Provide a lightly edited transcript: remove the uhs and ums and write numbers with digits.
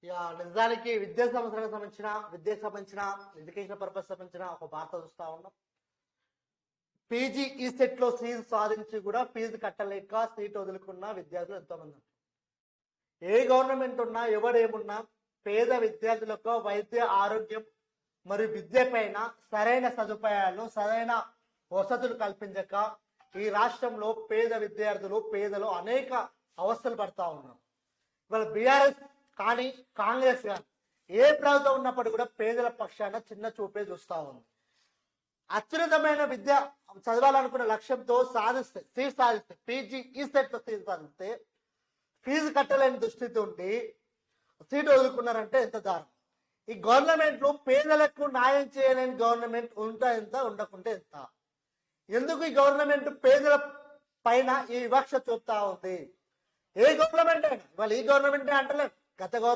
నిజానికి విద్యకు సంబంధించిన ఎడ్యుకేషన్ పర్పస్ సంబంధించిన ఒక వార్త చూస్తా ఉన్నాం. పీజీ ఈ సెట్ లో సీట్ సాధించి కూడా ఫీజు కట్టలేక సీట్ వదులుకున్న విద్యార్థులు ఎంతోమంది ఉన్నారు. ఏ గవర్నమెంట్ ఉన్నా ఎవరేమున్నా పేద విద్యార్థులకు వైద్య ఆరోగ్యం మరియు విద్య పైన సరైన సదుపాయాలు సరైన వసతులు కల్పించక ఈ రాష్ట్రంలో పేదలు అనేక అవస్థలు పడతా ఉన్నారు. ఇవాళ బీఆర్ఎస్ కానీ కాంగ్రెస్ కానీ ఏ ప్రభుత్వం ఉన్నప్పటికీ కూడా పేదల పక్షాన చిన్న చూపే చూస్తా ఉంది. అత్యున్నతమైన విద్య చదవాలనుకున్న లక్ష్యంతో సీట్ సాధిస్తే పీజీ ఈ సెట్ సీట్ సాధిస్తే ఫీజు కట్టలేని దుస్థితి ఉండి సీటు వదులుకున్నారంటే ఎంత దారుణం. ఈ గవర్నమెంట్ లో పేదలకు న్యాయం చేయలేని గవర్నమెంట్ ఉంటా ఎంత ఉండకుంటే ఎంత. ఎందుకు ఈ గవర్నమెంట్ పేదల పైన ఈ వివక్ష చూపుతా ఉంది? ఏ గవర్నమెంట్ అయినా, ఇవాళ ఈ గవర్నమెంట్ అంటలేదు, గత గవర్నమెంట్